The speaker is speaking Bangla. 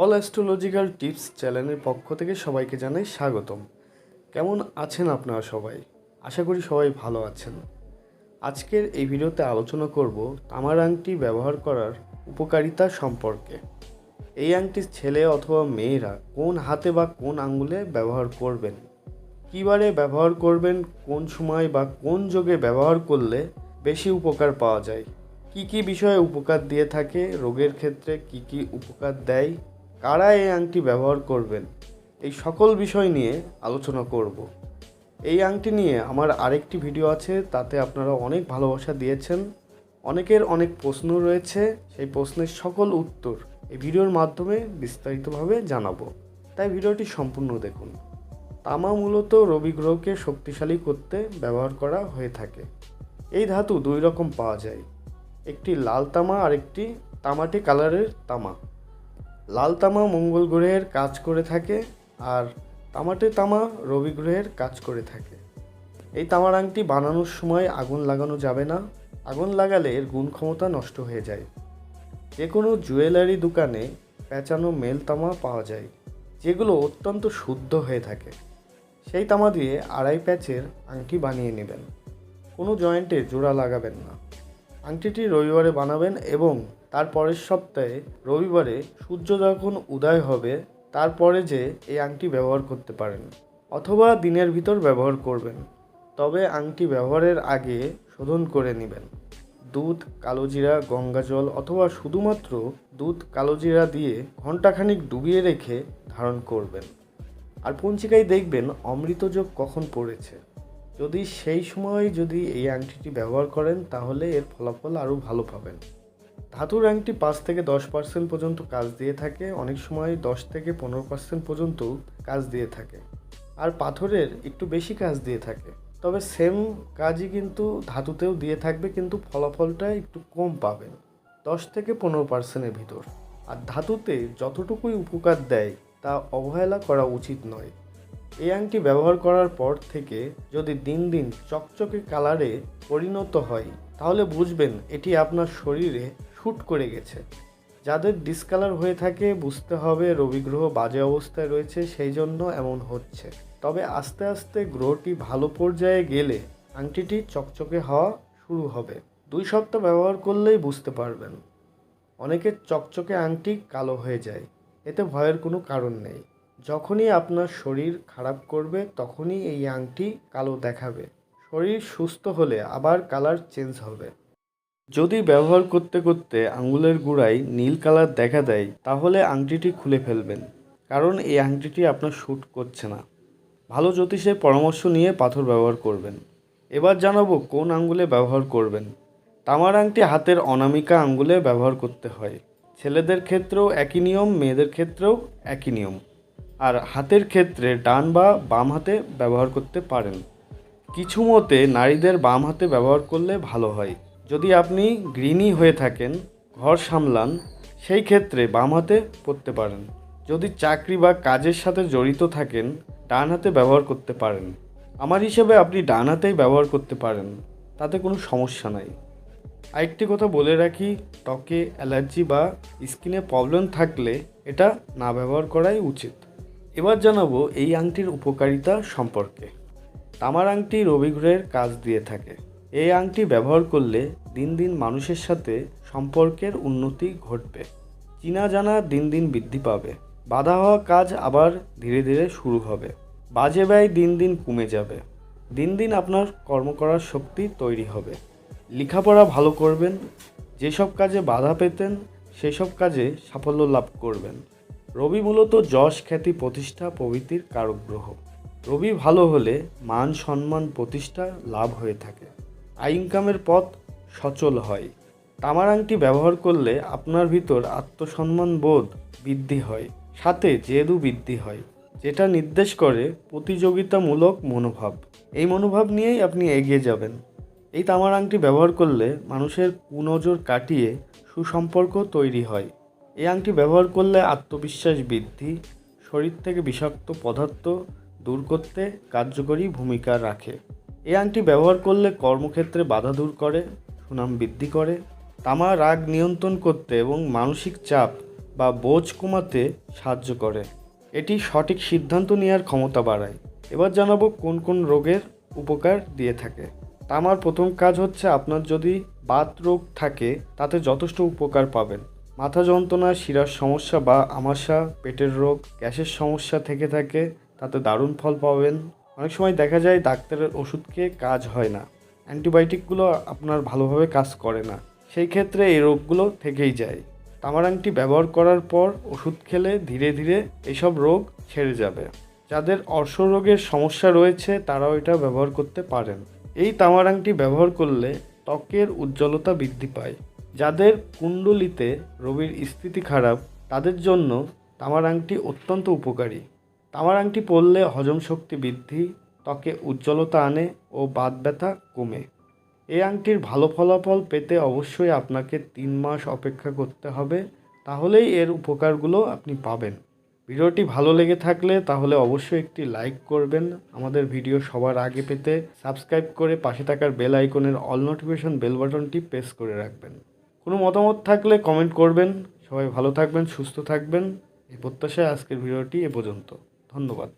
অল অ্যাস্ট্রোলজিক্যাল টিপস চ্যানেলের পক্ষ থেকে সবাইকে জানাই স্বাগতম। কেমন আছেন আপনারা সবাই? আশা করি সবাই ভালো আছেন। আজকের এই ভিডিওতে আলোচনা করব তামার আংটি ব্যবহার করার উপকারিতা সম্পর্কে। এই আংটি ছেলে অথবা মেয়েরা কোন হাতে বা কোন আঙ্গুলে ব্যবহার করবেন, কীবারে ব্যবহার করবেন, কোন সময় বা কোন যোগে ব্যবহার করলে বেশি উপকার পাওয়া যায়, কি কি বিষয়ে উপকার দিয়ে থাকে, রোগের ক্ষেত্রে কি কি উপকার দেয়, কারা এই আংটি ব্যবহার করবেন, এই সকল বিষয় নিয়ে আলোচনা করব। এই আংটি নিয়ে আমার আরেকটি ভিডিও আছে, তাতে আপনারা অনেক ভালোবাসা দিয়েছেন, অনেকের অনেক প্রশ্ন রয়েছে, সেই প্রশ্নের সকল উত্তর এই ভিডিওর মাধ্যমে বিস্তারিতভাবে জানাবো, তাই ভিডিওটি সম্পূর্ণ দেখুন। তামা মূলত রবি গ্রহকে শক্তিশালী করতে ব্যবহার করা হয়ে থাকে। এই ধাতু দুই রকম পাওয়া যায়, একটি লাল তামা আর একটি তামাটে কালারের তামা। লাল তামা মঙ্গল গ্রহের কাজ করে থাকে আর তামাটে তামা রবি গ্রহের কাজ করে থাকে। এই তামার আংটি বানানোর সময় আগুন লাগানো যাবে না, আগুন লাগালে এর গুণ ক্ষমতা নষ্ট হয়ে যায়। যে কোনো জুয়েলারি দোকানে পেঁচানো মেল তামা পাওয়া যায়, যেগুলো অত্যন্ত শুদ্ধ হয়ে থাকে। সেই তামা দিয়ে আড়াই প্যাচের আংটি বানিয়ে নেবেন, কোনো জয়েন্টে জোড়া লাগাবেন না। আংটিটি রবিবারে বানাবেন এবং তার পরের সপ্তাহে রবিবারে সূর্য যখন উদয় হবে তারপরে যে এই আংটি ব্যবহার করতে পারেন, অথবা দিনের ভিতর ব্যবহার করবেন। তবে আংটি ব্যবহারের আগে শোধন করে নেবেন। দুধ, কালোজিরা, গঙ্গাজল অথবা শুধুমাত্র দুধ কালোজিরা দিয়ে ঘণ্টাখানিক ডুবিয়ে রেখে ধারণ করবেন। আর পঞ্জিকায় দেখবেন অমৃতযোগ কখন পড়েছে। যদি সেই সময় এই আংটিটি ব্যবহার করেন তাহলে এর ফলাফল আরও ভালো পাবেন। ধাতুর আংটি 5 থেকে 10% পর্যন্ত কাজ দিয়ে থাকে, অনেক সময় 10 থেকে 15% পর্যন্ত কাজ দিয়ে থাকে, আর পাথরের একটু বেশি কাজ দিয়ে থাকে। তবে সেম কাজই কিন্তু ধাতুতেও দিয়ে থাকবে, কিন্তু ফলাফলটা একটু কম পাবেন, 10 থেকে 15%-এর ভিতর। আর ধাতুতে যতটুকুই উপকার দেয় তা অবহেলা করা উচিত নয়। এই আংটি ব্যবহার করার পর থেকে যদি দিন দিন চকচকে কালারে পরিণত হয় তাহলে বুঝবেন এটি আপনার শরীরে শ্যুট করে গেছে। যাদের ডিসকালার হয়ে থাকে বুঝতে হবে রবি গ্রহ বাজে অবস্থায় রয়েছে, সেই জন্য এমন হচ্ছে। তবে আস্তে আস্তে গ্রহটি ভালো পর্যায়ে গেলে আংটিটি চকচকে হওয়া শুরু হবে। 2 সপ্তাহ ব্যবহার করলেই বুঝতে পারবেন। অনেকের চকচকে আংটি কালো হয়ে যায়, এতে ভয়ের কোনো কারণ নেই। যখনই আপনার শরীর খারাপ করবে তখনই এই আংটি কালো দেখাবে। শরীর সুস্থ হলে আবার কালার চেঞ্জ হবে। যদি ব্যবহার করতে করতে আঙুলের গোড়ায় নীল কালার দেখা দেয় তাহলে আংটিটি খুলে ফেলবেন, কারণ এই আংটিটি আপনার শ্যুট করছে না। ভালো জ্যোতিষের পরামর্শ নিয়ে পাথর ব্যবহার করবেন। এবার জানাবো কোন আঙ্গুলে ব্যবহার করবেন। তামার আংটি হাতের অনামিকা আঙ্গুলে ব্যবহার করতে হয়। ছেলেদের ক্ষেত্রেও একই নিয়ম, মেয়েদের ক্ষেত্রেও একই নিয়ম। আর হাতের ক্ষেত্রে ডান বা বাম হাতে ব্যবহার করতে পারেন। কিছু মতে নারীদের বাম হাতে ব্যবহার করলে ভালো হয়। যদি আপনি গৃহিণী হয়ে থাকেন, ঘর সামলান, সেই ক্ষেত্রে বাম হাতে পরতে পারেন। যদি চাকরি বা কাজের সাথে জড়িত থাকেন ডান হাতে ব্যবহার করতে পারেন। আমার হিসেবে আপনি ডান হাতেই ব্যবহার করতে পারেন, তাতে কোনো সমস্যা নাই। আরেকটি কথা বলে রাখি, ত্বকে অ্যালার্জি বা স্কিনে প্রবলেম থাকলে এটা না ব্যবহার করাই উচিত। এবার জানাবো এই আংটির উপকারিতা সম্পর্কে। তামার আংটি রবি গ্রহের কাজ দিয়ে থাকে। এই আংটি ব্যবহার করলে দিন দিন মানুষের সাথে সম্পর্কের উন্নতি ঘটবে, চিনা জানা দিন দিন বৃদ্ধি পাবে, বাধা হওয়া কাজ আবার ধীরে ধীরে শুরু হবে, বাজে ব্যয় দিন দিন কমে যাবে, দিন দিন আপনার কর্ম করার শক্তি তৈরি হবে, লেখাপড়া ভালো করবেন, যেসব কাজে বাধা পেতেন সেসব কাজে সাফল্য লাভ করবেন। রবি মূলত যশ, খ্যাতি, প্রতিষ্ঠা প্রভৃতির কারক গ্রহ। রবি ভালো হলে মান, সম্মান, প্রতিষ্ঠা লাভ হয়ে থাকে, আয় ইনকামের পথ সচল হয়। তামার আংটি ব্যবহার করলে আপনার ভিতর আত্মসম্মান বোধ বৃদ্ধি হয়, সাথে জেদও বৃদ্ধি হয়, যেটা নির্দেশ করে প্রতিযোগিতামূলক মনোভাব। এই মনোভাব নিয়েই আপনি এগিয়ে যাবেন। এই তামার আংটি ব্যবহার করলে মানুষের কুনজর কাটিয়ে সুসম্পর্ক তৈরি হয়। এই আংটি ব্যবহার করলে আত্মবিশ্বাস বৃদ্ধি, শরীর থেকে বিষাক্ত পদার্থ দূর করতে কার্যকরী ভূমিকা রাখে। এই আংটি ব্যবহার করলে কর্মক্ষেত্রে বাধা দূর করে, সুনাম বৃদ্ধি করে। তামা রাগ নিয়ন্ত্রণ করতে এবং মানসিক চাপ বা বোঝ কমাতে সাহায্য করে। এটি সঠিক সিদ্ধান্ত নেওয়ার ক্ষমতা বাড়ায়। এবার জানাবো কোন কোন রোগের উপকার দিয়ে থাকে। তামার প্রথম কাজ হচ্ছে, আপনার যদি বাত রোগ থাকে তাতে যথেষ্ট উপকার পাবেন। মাথা যন্ত্রণা, শিরার সমস্যা বা আমাশা, পেটের রোগ, গ্যাসের সমস্যা থেকে থাকে তাতে দারুণ ফল পাবেন। অনেক সময় দেখা যায় ডাক্তারের ওষুধ খেয়ে কাজ হয় না, অ্যান্টিবায়োটিকগুলো আপনার ভালোভাবে কাজ করে না, সেই ক্ষেত্রে এই রোগগুলো থেকেই যায়। তামার আংটি ব্যবহার করার পর ওষুধ খেলে ধীরে ধীরে এইসব রোগ ছেড়ে যাবে। যাদের অর্শ রোগের সমস্যা রয়েছে তারাও এটা ব্যবহার করতে পারেন। এই তামার আংটি ব্যবহার করলে ত্বকের উজ্জ্বলতা বৃদ্ধি পায়। যাদের কুণ্ডলিতে রবির স্থিতি খারাপ তাদের জন্য তামার আংটি অত্যন্ত উপকারী। তামার আংটি পরলে হজম শক্তি বৃদ্ধি, ত্বকে উজ্জ্বলতা আনে ও বাত ব্যথা কমে। এই আংটির ভালো ফলাফল পেতে অবশ্যই আপনাকে 3 মাস অপেক্ষা করতে হবে, তাহলেই এর উপকারগুলো আপনি পাবেন। ভিডিওটি ভালো লেগে থাকলে তাহলে অবশ্যই একটি লাইক করবেন। আমাদের ভিডিও সবার আগে পেতে সাবস্ক্রাইব করে পাশে থাকার বেল আইকনের অল নোটিফিকেশন বেল বাটনটি প্রেস করে রাখবেন। কোনো মতামত থাকলে কমেন্ট করবেন। সবাই ভালো থাকবেন, সুস্থ থাকবেন, এই প্রত্যাশায় আজকের ভিডিওটি এ পর্যন্ত। ধন্যবাদ।